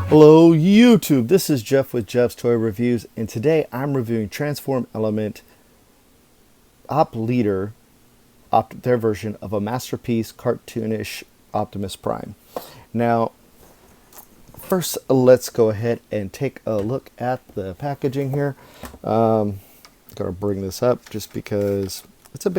Hello YouTube, this is Jeff with Jeff's Toy Reviews, and today I'm reviewing Transform Element Op Leader, their version of a masterpiece cartoonish Optimus Prime. Now, first let's go ahead and take a look at the packaging here. I'm gonna bring this up just because it's a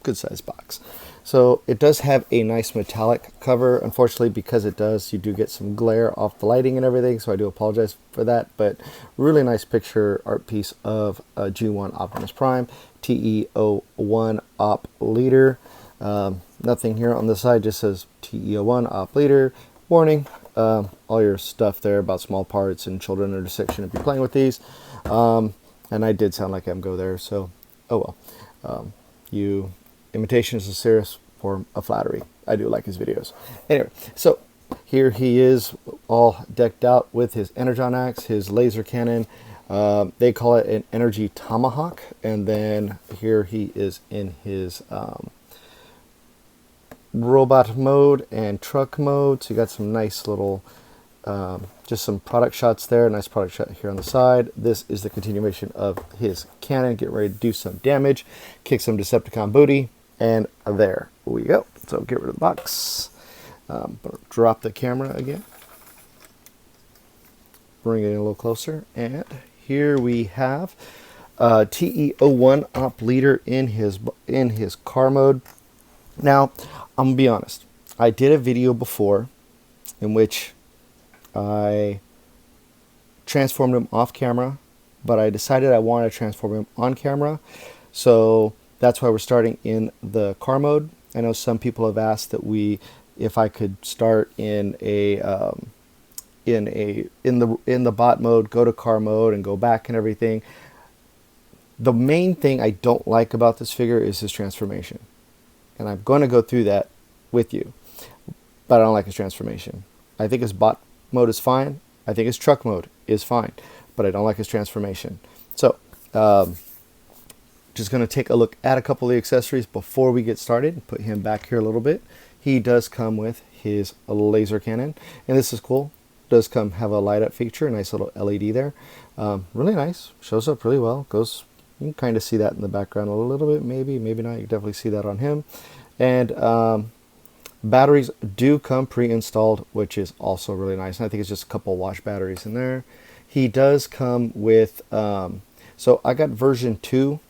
good size box. So it does have a nice metallic cover. Unfortunately, because it does, you do get some glare off the lighting and everything, so I do apologize for that. But really nice picture art piece of G1 Optimus Prime, TE-01 Op Leader. Nothing here on the side, just says TE-01 Op Leader. Warning, all your stuff there about small parts and children under 6 shouldn't be playing with these. And I did sound like MGO there, so oh well. Imitation is a serious form of flattery. I do like his videos. Anyway, so here he is all decked out with his Energon axe, his laser cannon. They call it an energy tomahawk. And then here he is in his robot mode and truck mode. So you got some nice little, just some product shots there. Nice product shot here on the side. This is the continuation of his cannon. Get ready to do some damage. Kick some Decepticon booty. And there we go. So get rid of the box. Drop the camera again. Bring it in a little closer. And here we have TE-01 Op Leader in his car mode. Now, I'm gonna be honest. I did a video before in which I transformed him off camera, but I decided I wanted to transform him on camera. So that's why we're starting in the car mode. I know some people have asked that if I could start in the bot mode, go to car mode, and go back and everything. The main thing I don't like about this figure is his transformation, and I'm going to go through that with you. But I don't like his transformation. I think his bot mode is fine. I think his truck mode is fine, but I don't like his transformation. So, just going to take a look at a couple of the accessories before we get started and put him back here a little bit. He does come with his laser cannon, and this is cool. Does come have a light up feature, a nice little LED there. Really nice, shows up really well. Goes, you can kind of see that in the background a little bit, maybe not. You can definitely see that on him. And batteries do come pre-installed, which is also really nice. And I think it's just a couple wash batteries in there. He does come with, so I got version 2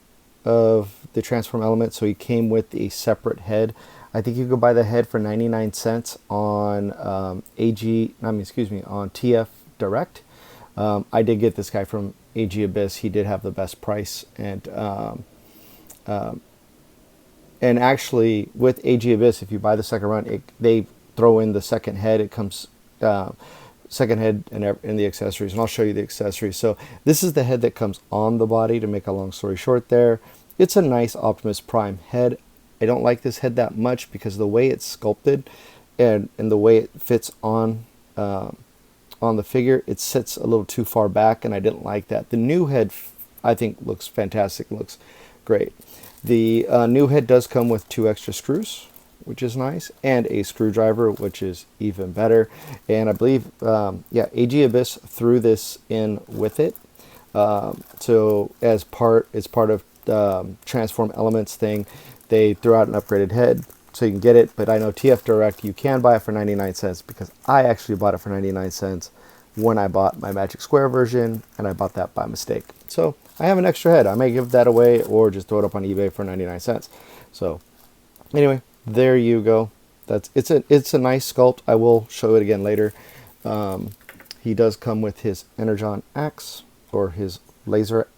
of the Transform element, so he came with a separate head. I think you could buy the head for 99 cents on on TF Direct. I did get this guy from AG Abyss. He did have the best price, and actually with AG Abyss, if you buy the second run, they throw in the second head. It comes second head and the accessories, and I'll show you the accessories. So this is the head that comes on the body, to make a long story short there. It's a nice Optimus Prime head. I don't like this head that much because of the way it's sculpted and the way it fits on the figure. It sits a little too far back, and I didn't like that. The new head, I think, looks fantastic, looks great. The new head does come with 2 extra screws, which is nice, and a screwdriver, which is even better. And I believe, yeah, AG Abyss threw this in with it. So it's part of Transform Elements thing. They threw out an upgraded head, so you can get it. But I know TF Direct, you can buy it for 99 cents, because I actually bought it for 99 cents when I bought my Magic Square version, and I bought that by mistake. So I have an extra head. I may give that away or just throw it up on eBay for 99 cents. So anyway, there you go. It's a nice sculpt. I will show it again later. He does come with his Energon axe, or his laser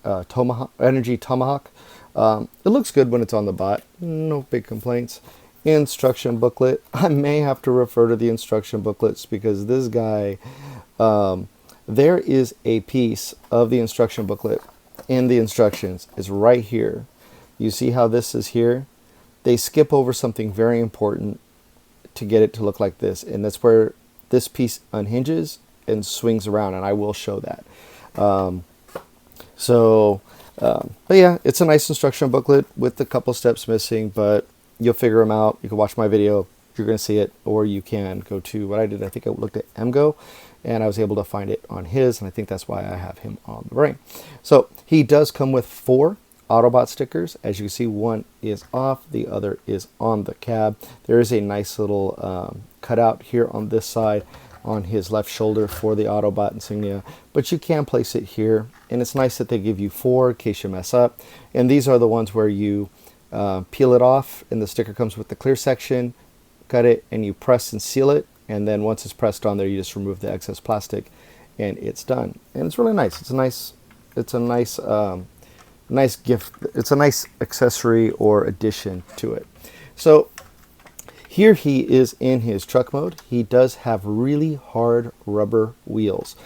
energy tomahawk. It looks good when it's on the bot. No big complaints. Instruction booklet. I may have to refer to the instruction booklets, because this guy, there is a piece of the instruction booklet in the instructions. It's right here. You see how this is here? They skip over something very important to get it to look like this, and that's where this piece unhinges and swings around, and I will show that. So But yeah, it's a nice instruction booklet with a couple steps missing, but you'll figure them out. You can watch my video, you're going to see it, or you can go to what I did. I think I looked at MGO, and I was able to find it on his, and I think that's why I have him on the ring. So he does come with 4 Autobot stickers. As you can see, one is off, the other is on the cab. There is a nice little cutout here on this side on his left shoulder for the Autobot insignia, but you can place it here, and it's nice that they give you 4 in case you mess up. And these are the ones where you peel it off, and the sticker comes with the clear section, cut it, and you press and seal it, and then once it's pressed on there, you just remove the excess plastic, and it's done. And it's really nice. It's a nice gift. It's a nice accessory or addition to it. So here he is in his truck mode. He does have really hard rubber wheels.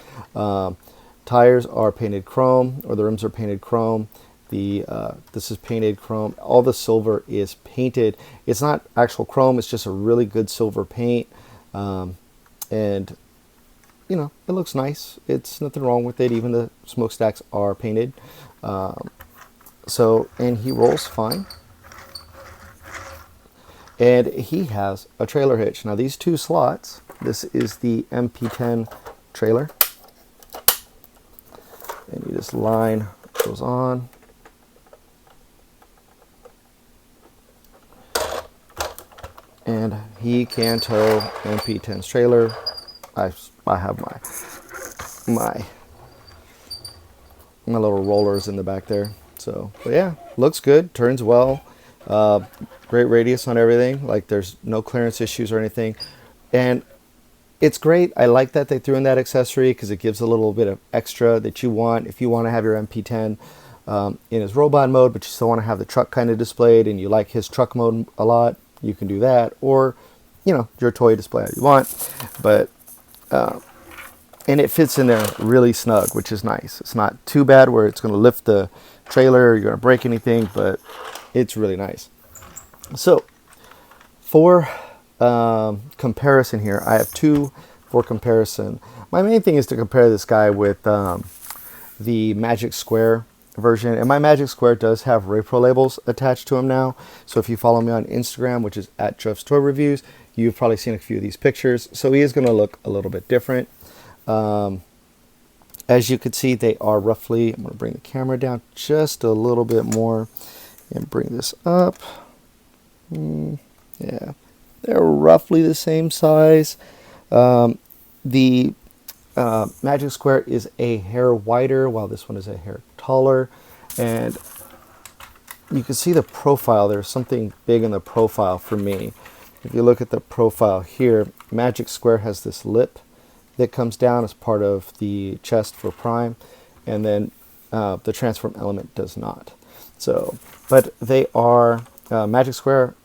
Tires are painted chrome, or the rims are painted chrome. This is painted chrome. All the silver is painted. It's not actual chrome. It's just a really good silver paint. And you know, it looks nice. It's nothing wrong with it. Even the smokestacks are painted. And he rolls fine. And he has a trailer hitch. Now these 2 slots, this is the MP10 trailer. And you just line those on. And he can tow MP10's trailer. I have my little rollers in the back there. So, but yeah, looks good, turns well. Great radius on everything. Like, there's no clearance issues or anything. And it's great. I like that they threw in that accessory because it gives a little bit of extra that you want. If you want to have your MP10 in his robot mode, but you still want to have the truck kind of displayed and you like his truck mode a lot, you can do that. Or, you know, your toy display how you want. But, and it fits in there really snug, which is nice. It's not too bad where it's going to lift the trailer or you're going to break anything, but it's really nice. So, for comparison here, I have 2 for comparison. My main thing is to compare this guy with the Magic Square version, and my Magic Square does have repro labels attached to him now. So if you follow me on Instagram, which is at Jeff's Toy Reviews, you've probably seen a few of these pictures. So he is going to look a little bit different. As you can see, they are roughly, I'm going to bring the camera down just a little bit more and bring this up. Yeah, they're roughly the same size. The Magic Square is a hair wider, while this one is a hair taller. And you can see the profile. There's something big in the profile for me. If you look at the profile here, Magic Square has this lip that comes down as part of the chest for Prime, and then the Transform element does not. So, but they are, Magic Square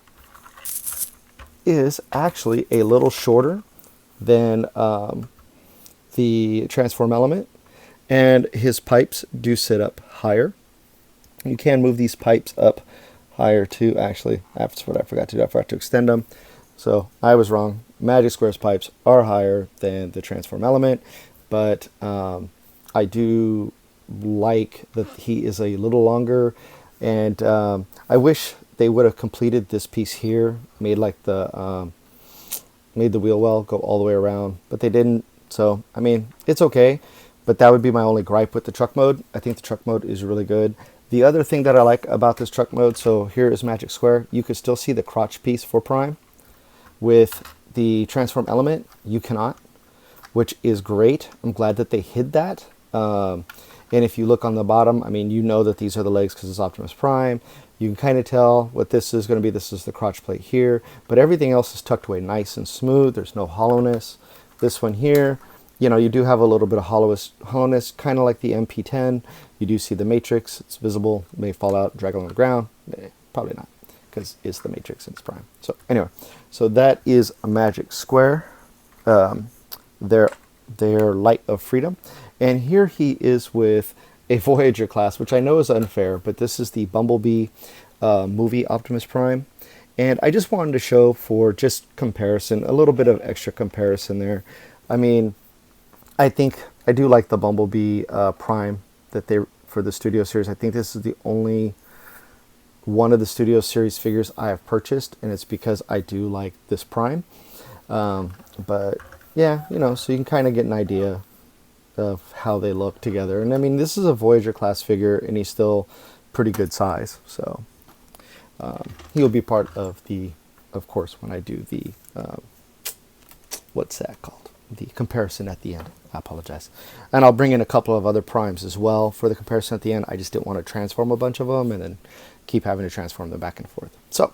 is actually a little shorter than the Transform element, and his pipes do sit up higher. You can move these pipes up higher too. Actually, that's what I forgot to do. I forgot to extend them. So I was wrong. Magic Square's pipes are higher than the Transform element, but I do like that he is a little longer, and I wish they would have completed this piece here, made like the made the wheel well go all the way around, but they didn't. So I mean, it's okay, but that would be my only gripe with the truck mode. I think the truck mode is really good. The other thing that I like about this truck mode, so here is Magic Square. You can still see the crotch piece for Prime. With the Transform element, you cannot, which is great. I'm glad that they hid that. And if you look on the bottom, I mean, you know that these are the legs because it's Optimus Prime. You can kind of tell what this is going to be. This is the crotch plate here, but everything else is tucked away nice and smooth. There's no hollowness. This one here, you know, you do have a little bit of hollowness, kind of like the MP10. You do see the matrix. It's visible. It may fall out, drag along the ground. Probably not, because it's the matrix and it's Prime. So anyway, so that is a Magic Square. Their Light of Freedom. And here he is with a Voyager class, which I know is unfair, but this is the Bumblebee movie Optimus Prime. And I just wanted to show, for just comparison, a little bit of extra comparison there. I mean, I think I do like the Bumblebee Prime that they for the Studio Series. I think this is the only one of the Studio Series figures I have purchased, and it's because I do like this Prime. But yeah, you know, so you can kind of get an idea of how they look together. And I mean, this is a Voyager class figure, and he's still pretty good size. So he'll be part of the, of course, when I do the, what's that called? The comparison at the end. I apologize. And I'll bring in a couple of other Primes as well for the comparison at the end. I just didn't want to transform a bunch of them and then keep having to transform them back and forth. So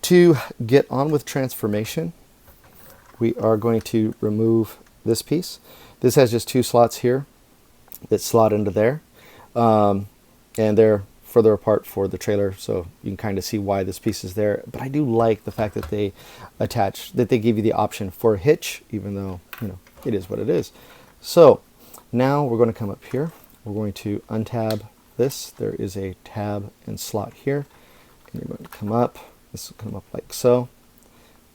to get on with transformation, we are going to remove this piece. This has just two slots here that slot into there. And they're further apart for the trailer, so you can kind of see why this piece is there. But I do like the fact that they give you the option for a hitch, even though, you know, it is what it is. So now we're going to come up here. We're going to untab this. There is a tab and slot here. And you're going to come up. This will come up like so.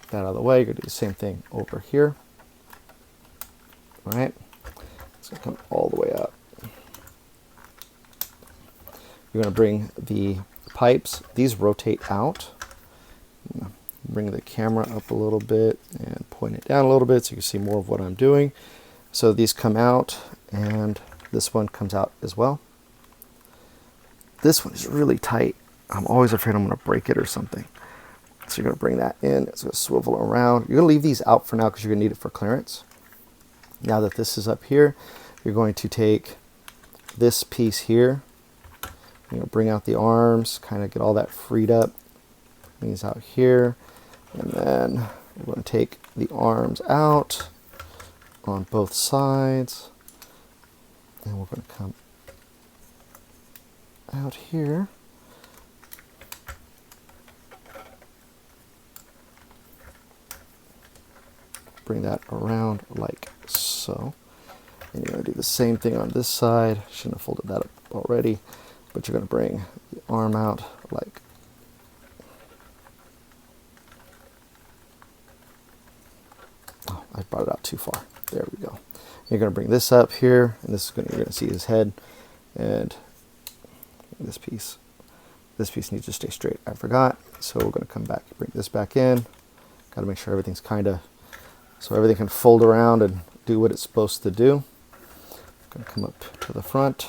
Get that out of the way. You're going to do the same thing over here. All right. It's going to come all the way up. You're going to bring the pipes. These rotate out. Bring the camera up a little bit and point it down a little bit so you can see more of what I'm doing. So these come out, and this one comes out as well. This one is really tight. I'm always afraid I'm going to break it or something. So you're going to bring that in. It's going to swivel around. You're going to leave these out for now because you're going to need it for clearance. Now that this is up here, you're going to take this piece here. You're going to bring out the arms, kind of get all that freed up. These out here. And then we're going to take the arms out on both sides. And we're going to come out here. Bring that around like so. And you're going to do the same thing on this side. Shouldn't have folded that up already. But you're going to bring the arm out like I brought it out too far. There we go. You're going to bring this up here, and this is going to, you're going to see his head, and this piece needs to stay straight. I forgot, so we're going to come back, bring this back in. Got to make sure everything's kind of, so everything can fold around and do what it's supposed to do. Going to come up to the front.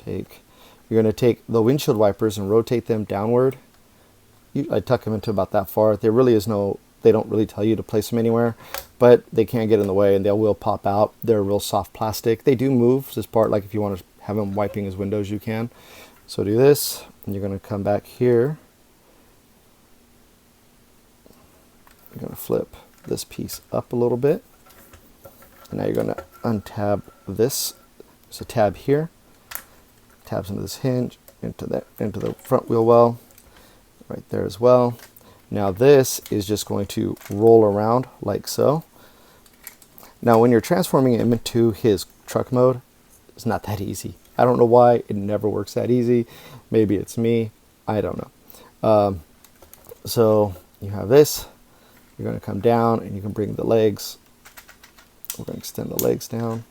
You're going to take the windshield wipers and rotate them downward. I tuck them into about that far. There really is no, they don't really tell you to place them anywhere, but they can get in the way and they will pop out. They're real soft plastic. They do move this part, like if you want to have him wiping his windows, you can. So do this, and you're going to come back here. You're going to flip this piece up a little bit. And now you're going to untab this. There's a tab here. Tabs into this hinge, into the front wheel well, right there as well. Now this is just going to roll around like so. Now when you're transforming him into his truck mode, it's not that easy. I don't know why it never works that easy. Maybe it's me. I don't know. So you have this. You're going to come down and you can bring the legs. We're going to extend the legs down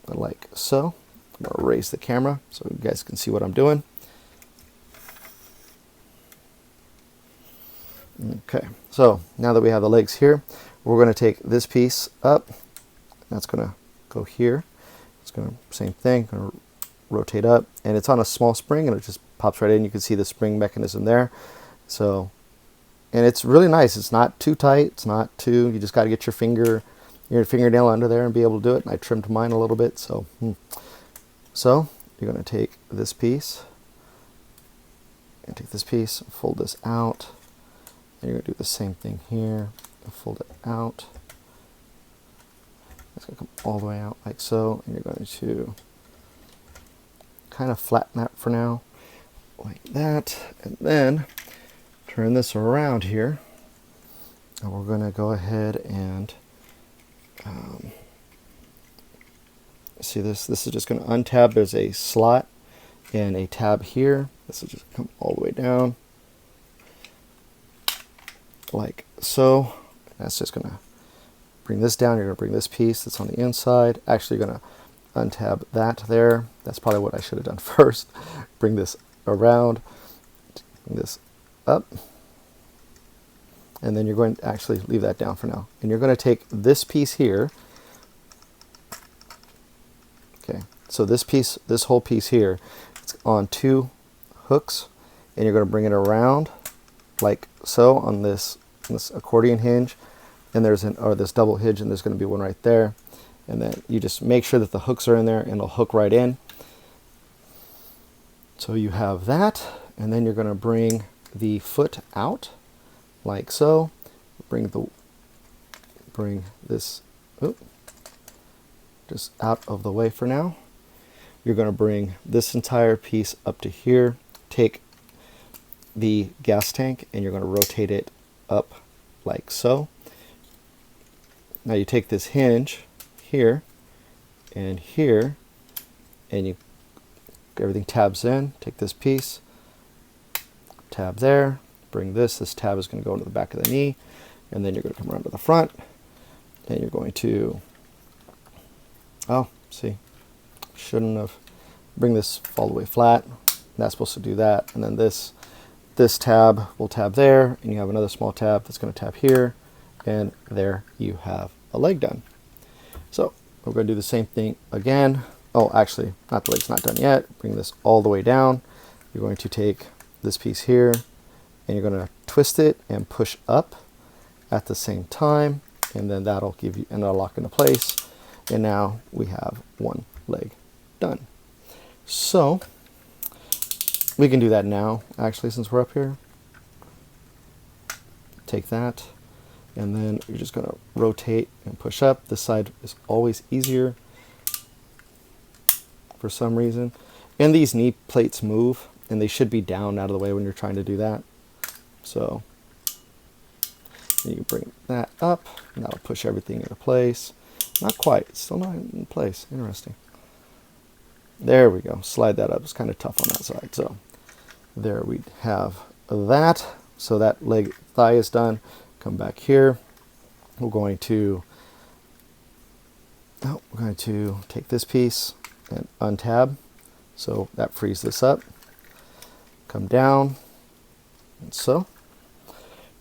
like so. I'm going to raise the camera so you guys can see what I'm doing. Okay, so now that we have the legs here, we're going to take this piece up. That's going to go here. It's going to, same thing, going to rotate up. And it's on a small spring and it just pops right in. You can see the spring mechanism there. So, and it's really nice. It's not too tight. It's not too, you just got to get your fingernail under there and be able to do it. And I trimmed mine a little bit, so. So you're going to take this piece and take this piece, fold this out, and you're going to do the same thing here, and fold it out. It's going to come all the way out like so, and you're going to kind of flatten that for now, like that, and then turn this around here, and we're going to go ahead and see this. This is just going to untab. There's a slot and a tab here. This will just come all the way down like so. That's just going to bring this down. You're going to bring this piece that's on the inside. Actually, you're going to untab that there. That's probably what I should have done first. Bring this around, bring this up, and then you're going to actually leave that down for now. And you're going to take this piece here. Okay, so this piece, this whole piece here, it's on 2 hooks, and you're going to bring it around like so on this accordion hinge, and there's this double hinge, and there's going to be one right there, and then you just make sure that the hooks are in there, and it'll hook right in. So you have that, and then you're going to bring the foot out like so. Bring this just out of the way for now. You're going to bring this entire piece up to here. Take the gas tank and you're going to rotate it up like so. Now you take this hinge here, and everything tabs in. Take this piece, tab there, bring this tab is going to go into the back of the knee, and then you're going to come around to the front, and you're going to, oh, see, shouldn't have, bring this all the way flat. That's supposed to do that, and then this tab will tab there, and you have another small tab that's going to tab here, and there you have a leg done. So we're going to do the same thing again. Oh, actually, not the leg's not done yet. Bring this all the way down. You're going to take this piece here, and you're going to twist it and push up at the same time, and then that'll give you, and it'll lock into place. And now we have one leg done. So we can do that now, actually, since we're up here. Take that, and then you're just going to rotate and push up. This side is always easier for some reason. And these knee plates move, and they should be down out of the way when you're trying to do that. So you bring that up, and that'll push everything into place. Not quite, it's still not in place. Interesting. There we go. Slide that up. It's kind of tough on that side. So there we have that. So that leg thigh is done. Come back here. We're going to take this piece and untab. So that frees this up. Come down, and so.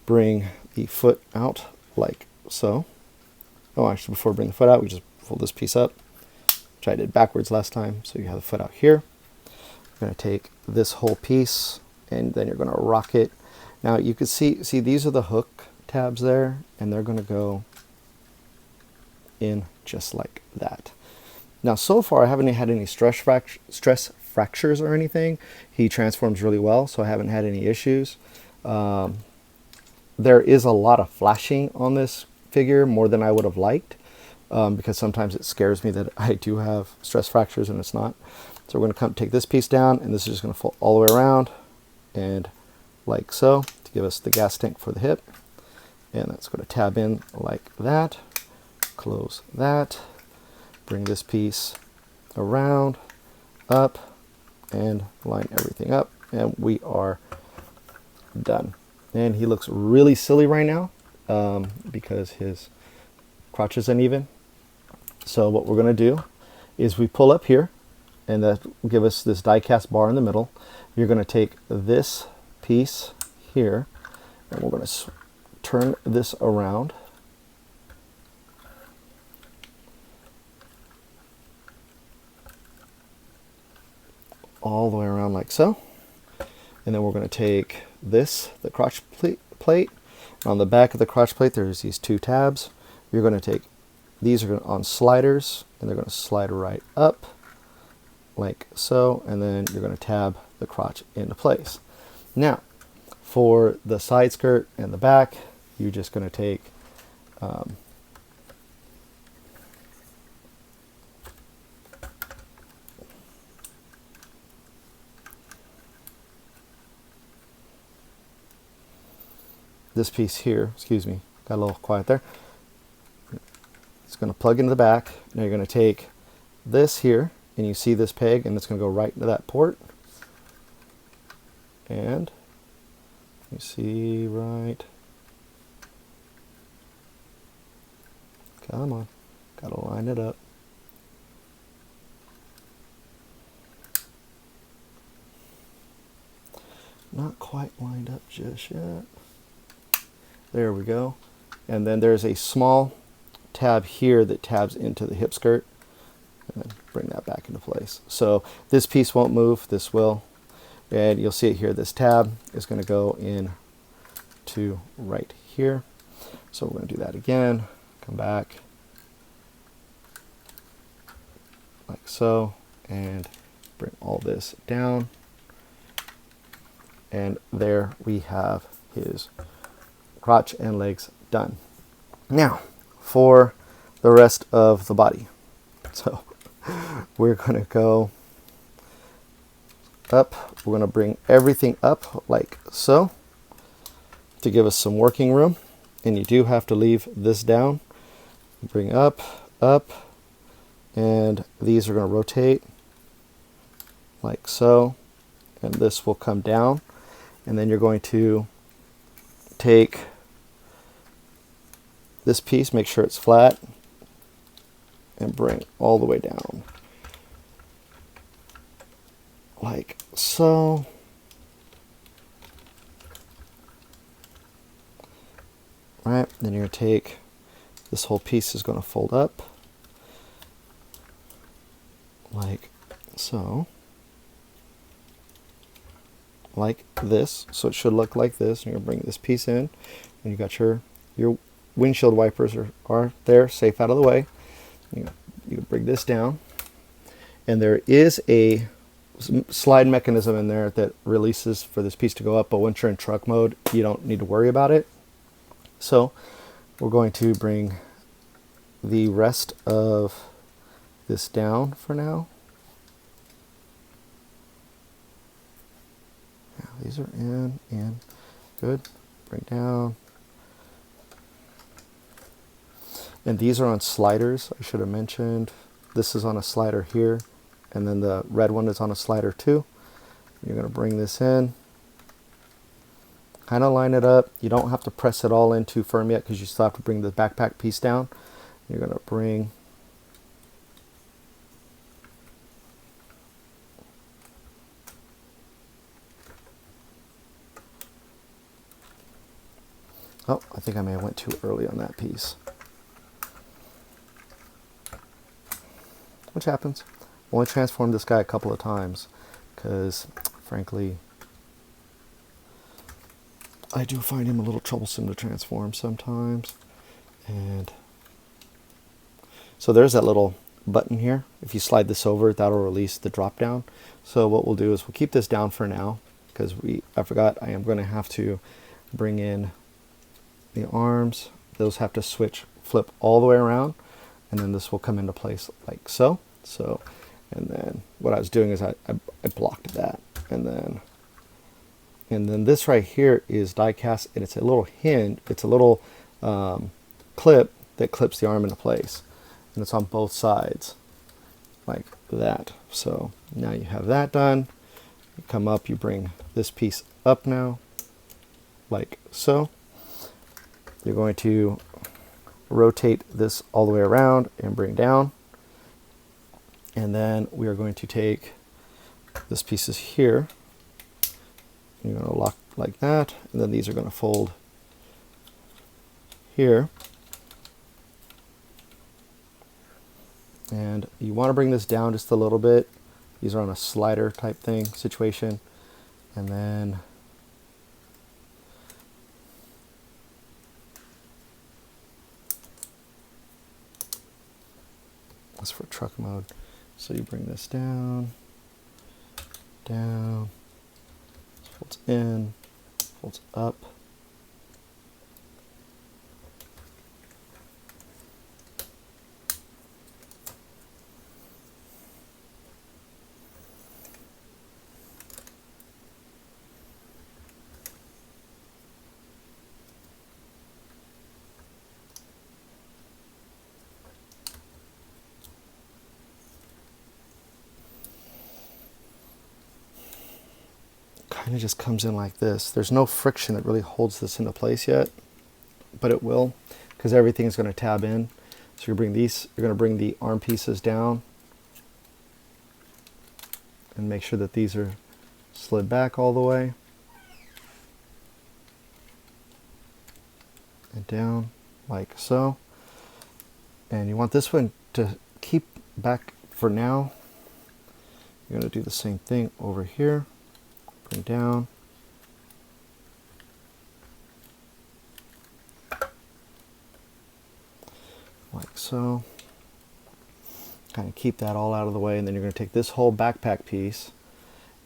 Bring the foot out like so. Oh, actually, before we bring the foot out, we just fold this piece up, which I did backwards last time. So you have the foot out here. You're going to take this whole piece, and then you're going to rock it. Now you can see these are the hook tabs there, and they're going to go in just like that. Now, so far, I haven't had any stress fractures or anything. He transforms really well, so I haven't had any issues. There is a lot of flashing on this figure, more than I would have liked, because sometimes it scares me that I do have stress fractures and it's not. So we're going to take this piece down, and this is just going to fold all the way around, and like so, to give us the gas tank for the hip. And that's going to tab in like that. Close that. Bring this piece around, up, and line everything up, and we are done. And he looks really silly right now because his crotch is uneven. So what we're going to do is we pull up here, and that will give us this die cast bar in the middle. You're going to take this piece here, and we're going to turn this around. All the way around like so. And then we're going to take this, the crotch plate. On the back of the crotch plate, there's these 2 tabs. You're going to take, these are on sliders, and they're going to slide right up like so, and then you're going to tab the crotch into place. Now, for the side skirt and the back, you're just going to take this piece here, excuse me, got a little quiet there. It's going to plug into the back. Now you're going to take this here, and you see this peg, and it's going to go right into that port. And you see right, Come on. Gotta line it up. Not quite lined up just yet. There we go. And then there's a small tab here that tabs into the hip skirt. And then bring that back into place. So this piece won't move, this will. And you'll see it here, this tab is going to go in to right here. So we're going to do that again. Come back like so, and bring all this down. And there we have his crotch and legs done. Now, for the rest of the body. So we're going to go up. We're going to bring everything up like so to give us some working room. And you do have to leave this down. Bring up, up, and these are going to rotate like so. And this will come down. And then you're going to take this piece, make sure it's flat, and bring all the way down like so. Right, then you're going to take this whole piece is going to fold up like so, like this. So it should look like this. And you're going to bring this piece in, and you got your windshield wipers are there, safe out of the way. You bring this down, and there is a slide mechanism in there that releases for this piece to go up, but once you're in truck mode, you don't need to worry about it. So we're going to bring the rest of this down for now. Now these are in, good. Bring down. And these are on sliders, I should have mentioned. This is on a slider here, and then the red one is on a slider too. You're going to bring this in, kind of line it up. You don't have to press it all in too firm yet because you still have to bring the backpack piece down. You're going to bring oh, I think I may have went too early on that piece. Which happens. Only transformed this guy a couple of times because, frankly, I do find him a little troublesome to transform sometimes. And so there's that little button here. If you slide this over, that'll release the drop down. So what we'll do is we'll keep this down for now because I forgot I am going to have to bring in the arms. Those have to flip all the way around, and then this will come into place like so. And then what I was doing is I blocked that, and then this right here is die cast, and it's a little hinge. It's a little clip that clips the arm into place, and it's on both sides like that. So now you have that done. You come up, you bring this piece up now like so. You're going to rotate this all the way around and bring down. And then we are going to take this pieces here. You're going to lock like that. And then these are going to fold here. And you want to bring this down just a little bit. These are on a slider type thing situation. And then that's for truck mode. So you bring this down, folds in, folds up. Kind of just comes in like this. There's no friction that really holds this into place yet, but it will because everything's going to tab in. So you're going to bring the arm pieces down and make sure that these are slid back all the way and down like so. And you want this one to keep back for now. You're going to do the same thing over here. Bring down. Like so. Kind of keep that all out of the way, and then you're going to take this whole backpack piece,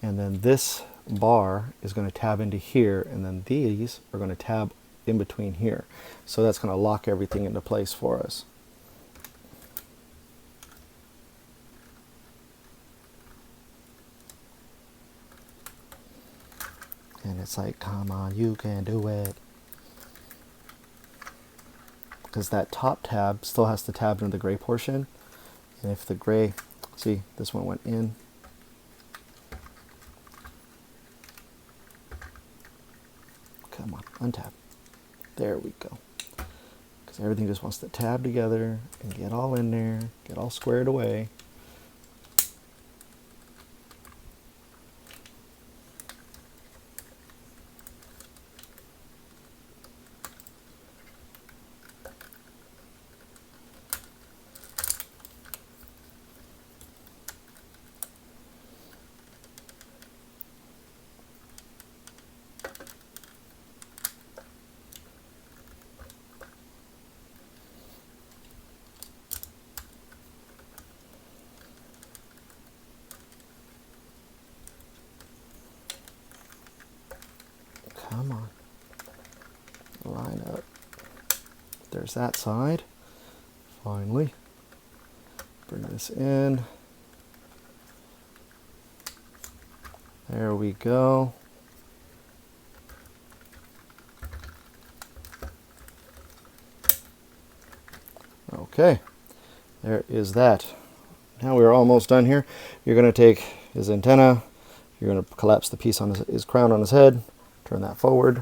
and then this bar is going to tab into here, and then these are going to tab in between here. So that's going to lock everything into place for us. And it's like, come on, you can do it. Because that top tab still has to tab into the gray portion. And if the gray, see, this one went in. Come on, untab. There we go. Because everything just wants to tab together and get all in there, get all squared away. Come on. Line up. There's that side. Finally. Bring this in. There we go. Okay. There is that. Now we're almost done here. You're going to take his antenna. You're going to collapse the piece on his crown on his head. Turn that forward,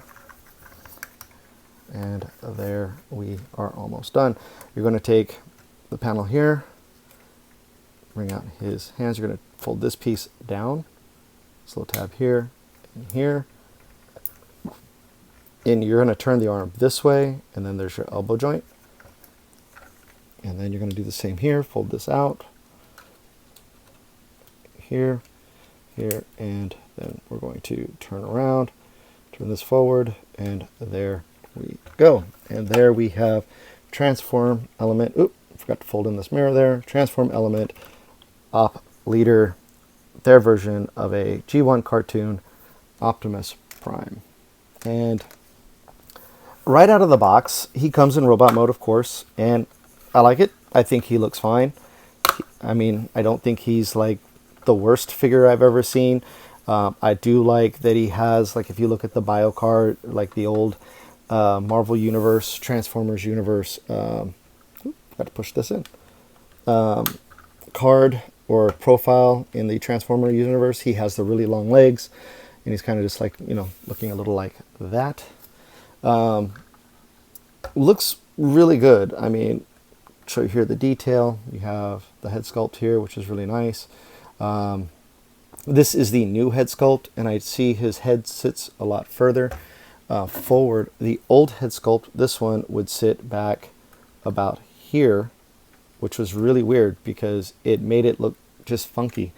and there we are almost done. You're going to take the panel here, bring out his hands. You're going to fold this piece down, slow tab here and here, and you're going to turn the arm this way, and then there's your elbow joint, and then you're going to do the same here. Fold this out here, here, and then we're going to turn around. Turn this forward, and there we go. And there we have transform element. Oop, forgot to fold in this mirror there. Transform element op leader, their version of a G1 cartoon Optimus Prime. And right out of the box, he comes in robot mode, of course, and I like it. I think he looks fine. I mean, I don't think he's like the worst figure I've ever seen. I do like that he has, like, if you look at the bio card, like the old Marvel Universe, Transformers Universe, got to push this in, card or profile in the Transformer Universe. He has the really long legs, and he's kind of just like, you know, looking a little like that. Looks really good. I mean, show you here the detail. You have the head sculpt here, which is really nice. This is the new head sculpt, and I see his head sits a lot further forward. The old head sculpt, this one would sit back about here, which was really weird because it made it look just funky.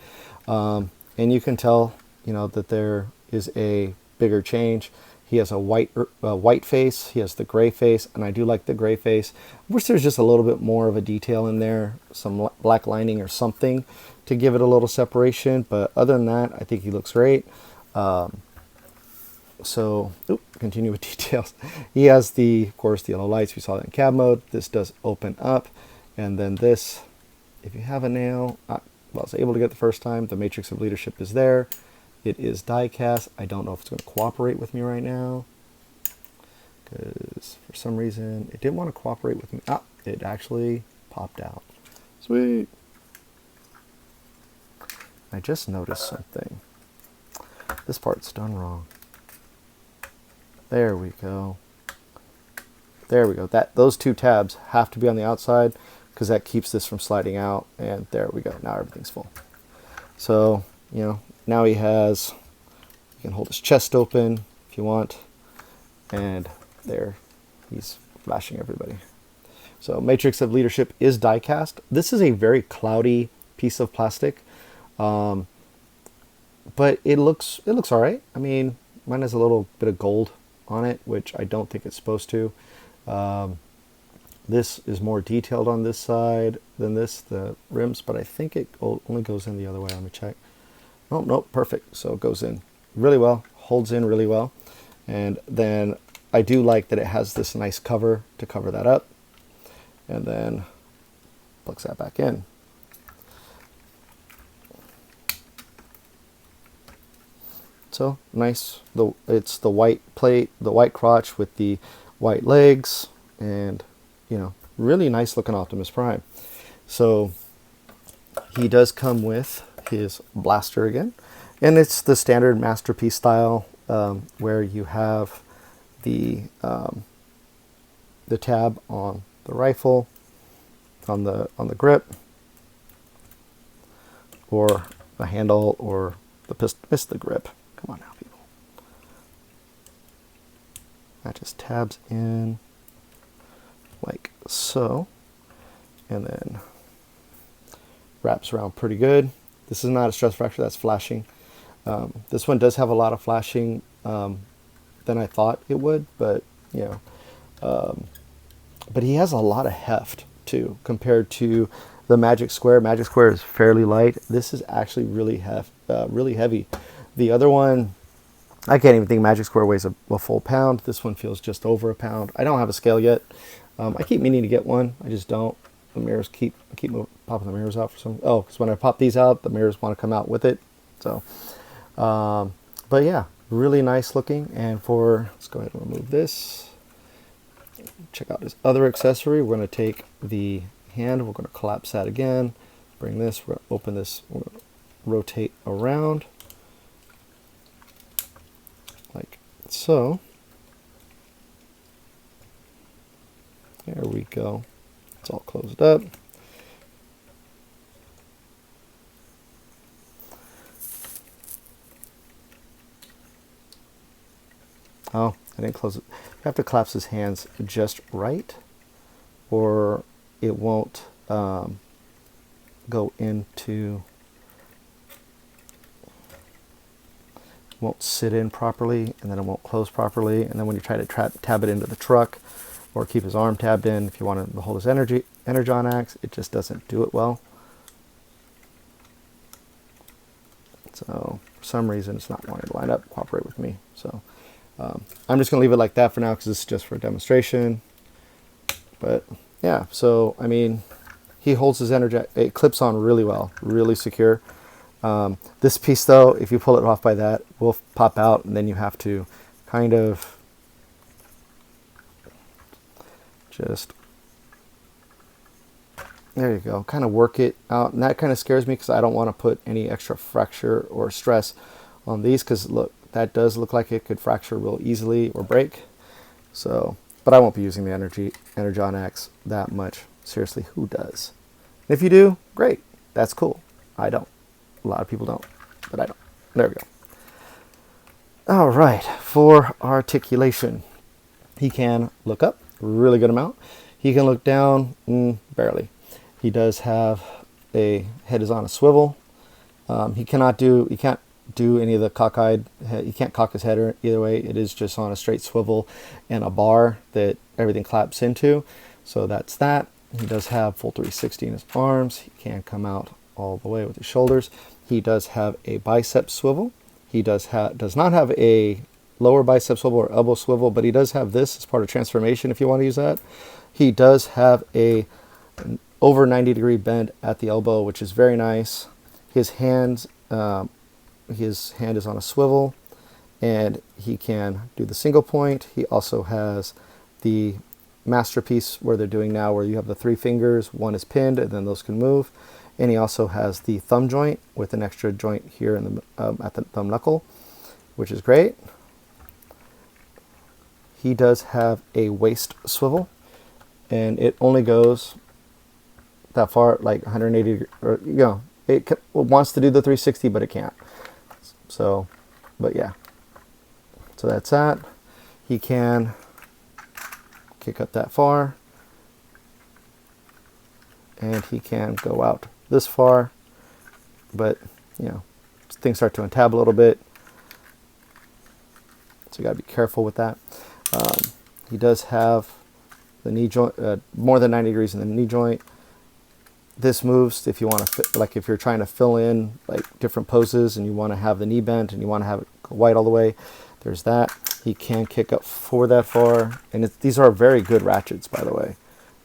And you can tell, you know, that there is a bigger change. He has a white face, he has the gray face, and I do like the gray face. I wish there's just a little bit more of a detail in there, some black lining or something to give it a little separation, but other than that, I think he looks great. So, continue with details. He has of course, the yellow lights. We saw that in cab mode. This does open up, and then this, if you have a nail, well, I was able to get the first time. The matrix of leadership is there. It is die cast. I don't know if it's going to cooperate with me right now, because for some reason it didn't want to cooperate with me. It actually popped out. Sweet. I just noticed something. This part's done wrong. There we go. There we go. Those two tabs have to be on the outside. because that keeps this from sliding out. And there we go. Now everything's full. So, you know, now he has, you can hold his chest open if you want, and there he's flashing everybody. So Matrix of Leadership is die cast. This is a very cloudy piece of plastic, but it looks all right. I mean, mine has a little bit of gold on it, which I don't think it's supposed to. This is more detailed on this side than this, the rims, but I think it only goes in the other way. Let me check. Oh, nope, perfect. So it goes in really well, holds in really well. And then I do like that it has this nice cover to cover that up. And then plugs that back in. So nice. It's the white plate, the white crotch with the white legs, and you know, really nice looking Optimus Prime. So he does come with his blaster again, and it's the standard Masterpiece style, where you have the tab on the rifle, on the grip, or the handle, or the pistol. Missed the grip. Come on now, people. That just tabs in like so, and then wraps around pretty good. This is not a stress fracture, that's flashing. This one does have a lot of flashing than I thought it would, but you know, but he has a lot of heft too compared to the Magic Square. Magic Square is fairly light. This is actually really heavy. The other one, I can't even think Magic Square weighs a full pound. This one feels just over a pound. I don't have a scale yet. I keep meaning to get one. I just don't. The mirrors keep popping the mirrors out for some. Oh, because when I pop these out, the mirrors want to come out with it. So, but yeah, really nice looking. And let's go ahead and remove this. Check out this other accessory. We're going to take the hand. We're going to collapse that again. Bring this. We're going to open this. We're going to rotate around like so. There we go. It's all closed up. Oh, I didn't close it. You have to collapse his hands just right, or it won't go into, won't sit in properly, and then it won't close properly. And then when you try to tab it into the truck, or keep his arm tabbed in, if you want to hold his energon axe, it just doesn't do it well. So for some reason, it's not wanting to line up, cooperate with me. So I'm just going to leave it like that for now, because this is just for a demonstration. But yeah, so I mean, he holds his it clips on really well, really secure. This piece though, if you pull it off by that, will pop out, and then you have to kind of just, there you go, kind of work it out. And that kind of scares me, because I don't want to put any extra fracture or stress on these, because look, that does look like it could fracture real easily or break. So, but I won't be using the energon axe that much. Seriously, who does? And if you do, great, that's cool. I don't. A lot of people don't, but I don't. There we go. All right, for articulation, he can look up, really good amount. He can look down, barely. He does have head is on a swivel. He can't do any of the cockeyed. He can't cock his head either way. It is just on a straight swivel and a bar that everything claps into. So that's that. He does have full 360 in his arms. He can come out all the way with his shoulders. He does have a bicep swivel. He does not have a lower bicep swivel or elbow swivel, but he does have this as part of transformation if you want to use that. He does have an over 90-degree bend at the elbow, which is very nice. His hand is on a swivel, and he can do the single point. He also has the Masterpiece where they're doing now, where you have the 3 fingers, one is pinned, and then those can move. And he also has the thumb joint with an extra joint here in the at the thumb knuckle, which is great. He does have a waist swivel, and it only goes that far, like 180, or it wants to do the 360, but it can't. So, but yeah. So that's that. He can kick up that far, and he can go out this far, but things start to untab a little bit, so you got to be careful with that. He does have the knee joint, more than 90 degrees in the knee joint. This moves if you want to, like if you're trying to fill in like different poses and you want to have the knee bent and you want to have it go wide all the way. There's that. He can kick up forward that far, and these are very good ratchets, by the way.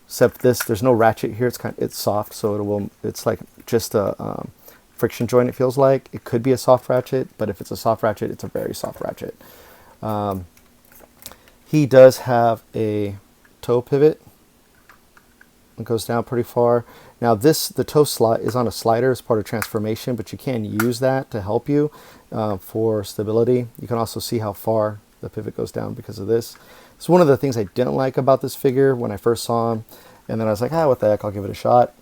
Except this, there's no ratchet here. It's soft, so it's like just a friction joint. It feels like it could be a soft ratchet, but if it's a soft ratchet, it's a very soft ratchet. He does have a toe pivot. It goes down pretty far. Now the toe slide is on a slider as part of transformation, but you can use that to help you for stability. You can also see how far the pivot goes down because of this. It's one of the things I didn't like about this figure when I first saw him, and then I was like, what the heck, I'll give it a shot.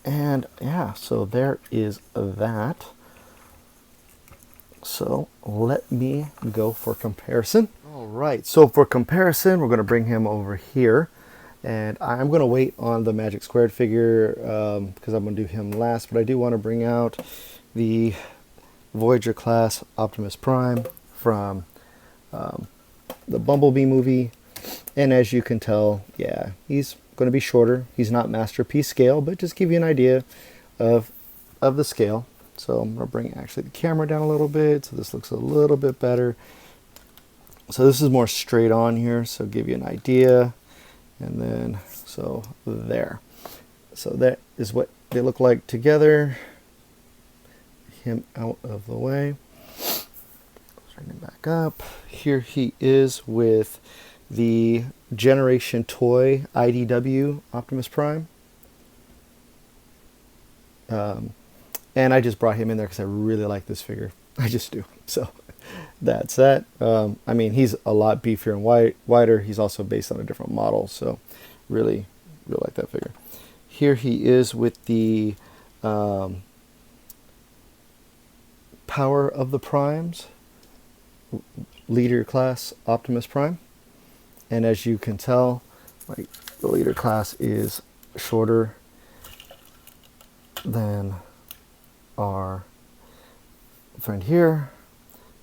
And yeah, so there is that. So let me go for comparison. All right, so for comparison, we're going to bring him over here. And I'm going to wait on the Magic Squared figure because I'm going to do him last. But I do want to bring out the Voyager class Optimus Prime from the Bumblebee movie. And as you can tell, yeah, he's going to be shorter. He's not masterpiece scale, but just give you an idea of the scale. So I'm going to bring actually the camera down a little bit so this looks a little bit better. So this is more straight on here, so give you an idea. And then, so there. So that is what they look like together. Him out of the way. Bring him back up. Here he is with the Generation Toy IDW Optimus Prime. And I just brought him in there because I really like this figure. I just do. So that's that. I mean, he's a lot beefier and wider. He's also based on a different model, so really like that figure. Here he is with the Power of the Primes Leader Class Optimus Prime, and as you can tell, like the Leader Class is shorter than our friend here,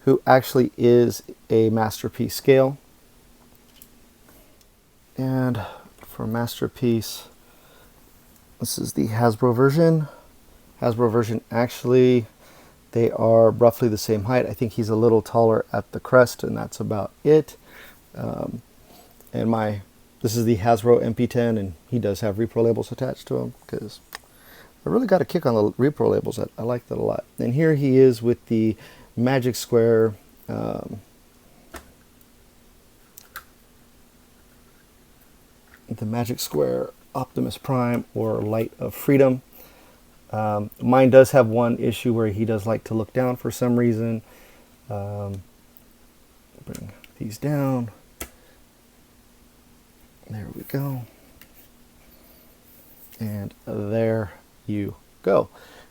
who actually is a masterpiece scale. And for masterpiece, this is the Hasbro version. Hasbro version, actually, they are roughly the same height. I think he's a little taller at the crest, and that's about it. And this is the Hasbro Mp10, and he does have repro labels attached to him because I really got a kick on the repro labels. I like that a lot. And here he is with the Magic Square Optimus Prime, or Light of Freedom. Mine does have one issue where he does like to look down for some reason. Bring these down. There we go. And there you go.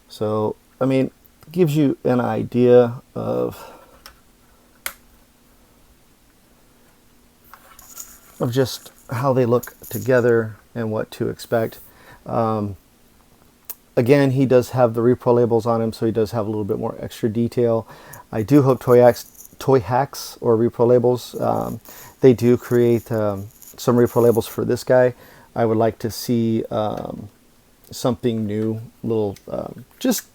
So, I mean, gives you an idea of just how they look together and what to expect. Again, he does have the repro labels on him, so he does have a little bit more extra detail. I do hope Toy Hacks or repro labels, they do create some repro labels for this guy. I would like to see something new, little just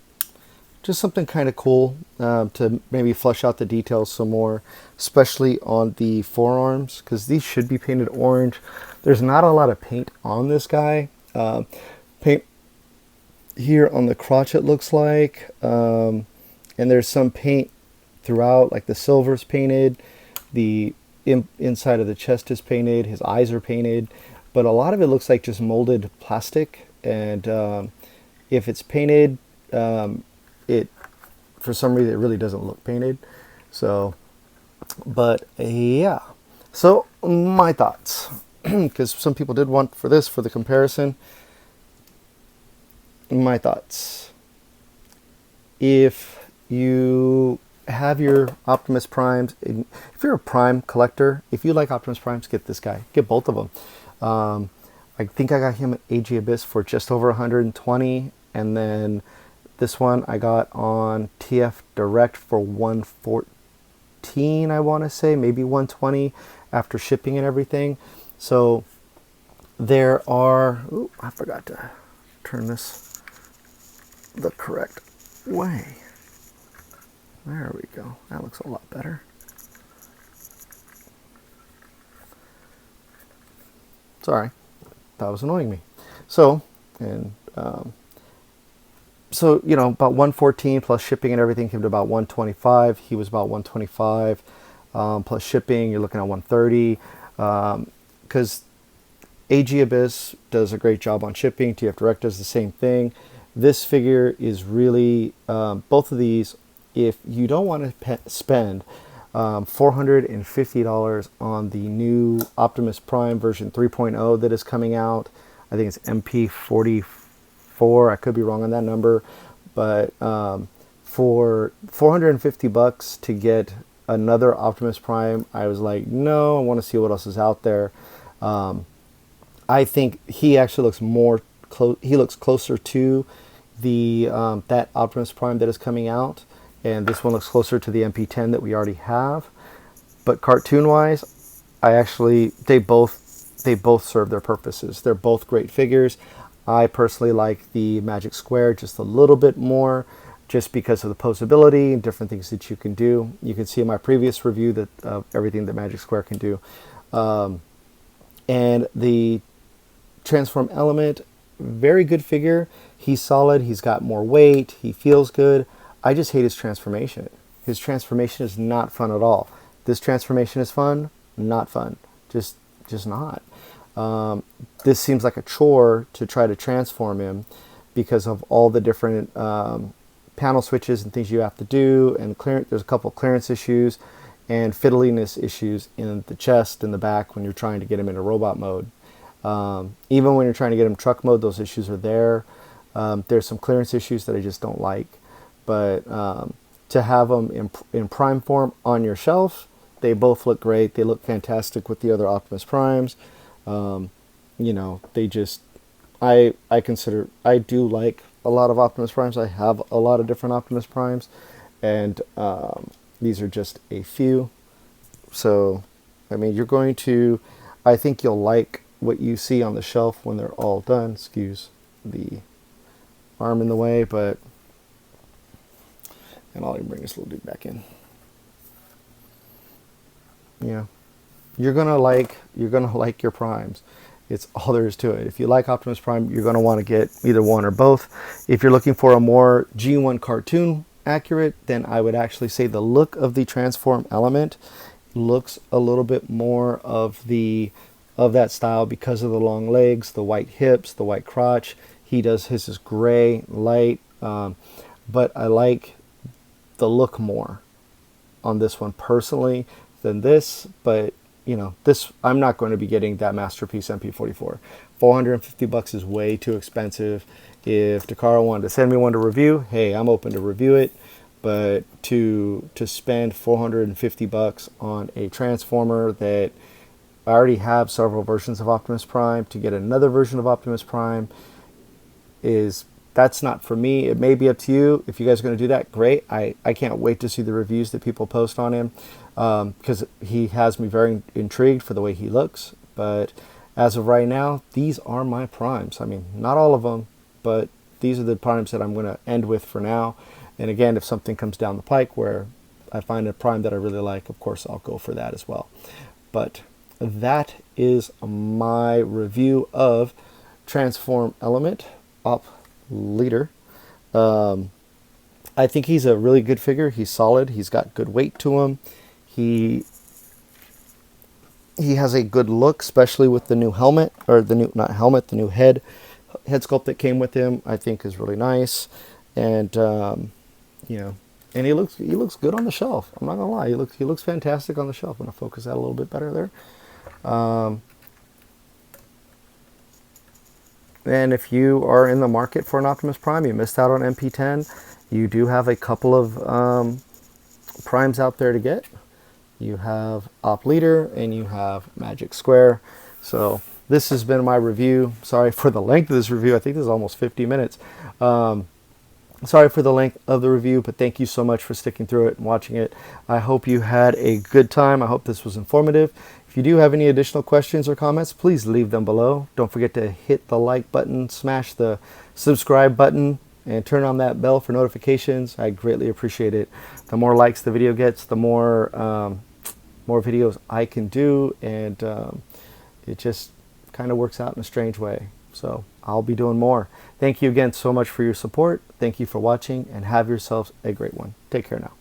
something kind of cool to maybe flesh out the details some more, especially on the forearms, because these should be painted orange. There's not a lot of paint on this guy. Paint here on the crotch, it looks like, and there's some paint throughout, like the silver's painted, the inside of the chest is painted, his eyes are painted, but a lot of it looks like just molded plastic. And if it's painted, it for some reason it really doesn't look painted. So, but yeah, so my thoughts, because some people did want for the comparison. my thoughts. If you have your Optimus Primes, if you're a Prime collector, if you like Optimus Primes, get this guy. Get both of them. I think I got him at AG Abyss for just over 120, and then this one I got on TF Direct for 114, I want to say, maybe 120 after shipping and everything. So there are, ooh, I forgot to turn this the correct way. There we go. That looks a lot better. Sorry, that was annoying me. So, and so, you know, about 114 plus shipping and everything came to about 125. He was about 125 plus shipping. You're looking at 130 because AG Abyss does a great job on shipping. TF Direct does the same thing. This figure is really, both of these, if you don't want to spend $450 on the new Optimus Prime version 3.0 that is coming out, I think it's MP44, I could be wrong on that number, but for $450 to get another Optimus Prime, I was like, no, I want to see what else is out there. I think he actually looks more he looks closer to the that Optimus Prime that is coming out, and this one looks closer to the MP10 that we already have. But cartoon-wise, I actually they both serve their purposes. They're both great figures. I personally like the Magic Square just a little bit more, just because of the posability and different things that you can do. You can see in my previous review that everything that Magic Square can do. And the Transform Element, very good figure. He's solid. He's got more weight. He feels good. I just hate his transformation. His transformation is not fun at all. This transformation is fun, not fun. Just not. This seems like a chore to try to transform him because of all the different panel switches and things you have to do, and there's a couple clearance issues and fiddliness issues in the chest and the back when you're trying to get him into robot mode. Even when you're trying to get him truck mode, those issues are there. There's some clearance issues that I just don't like. But to have them in Prime form on your shelf, they both look great. They look fantastic with the other Optimus Primes. You know, they just, I do like a lot of Optimus Primes. I have a lot of different Optimus Primes, and these are just a few. So, I mean, I think you'll like what you see on the shelf when they're all done. Excuse the arm in the way, but, and I'll even bring this little dude back in. Yeah, you're gonna like your Primes. It's all there is to it. If you like Optimus Prime, you're gonna want to get either one or both. If you're looking for a more G1 cartoon accurate, then I would actually say the look of the Transform Element looks a little bit more of that style because of the long legs, the white hips, the white crotch. He does his is gray, light, but I like the look more on this one personally than this. But you know, this, I'm not going to be getting that Masterpiece MP44. $450 is way too expensive. If Takara wanted to send me one to review, hey, I'm open to review it. But to spend $450 on a Transformer that I already have several versions of Optimus Prime, to get another version of Optimus Prime, that's not for me. It may be up to you. If you guys are going to do that, great. I can't wait to see the reviews that people post on him, because he has me very intrigued for the way he looks. But as of right now, these are my Primes. I mean, not all of them, but these are the Primes that I'm going to end with for now. And again, if something comes down the pike where I find a Prime that I really like, of course, I'll go for that as well. But that is my review of Transform Element Op Leader. I think he's a really good figure. He's solid. He's got good weight to him. He has a good look, especially with the new helmet, or the new, not helmet, the new head sculpt that came with him. I think is really nice, and you know, and he looks good on the shelf. I'm not gonna lie, he looks fantastic on the shelf. I'm gonna focus that a little bit better there. And if you are in the market for an Optimus Prime, you missed out on MP10, you do have a couple of primes out there to get. You have Op Leader and you have Magic Square. So this has been my review. Sorry for the length of this review. I think this is almost 50 minutes. Sorry for the length of the review, but thank you so much for sticking through it and watching it. I hope you had a good time. I hope this was informative. If you do have any additional questions or comments, please leave them below. Don't forget to hit the like button, smash the subscribe button, and turn on that bell for notifications. I greatly appreciate it. The more likes the video gets, the more videos I can do, and it just kind of works out in a strange way. So I'll be doing more. Thank you again so much for your support. Thank you for watching, and have yourselves a great one. Take care now.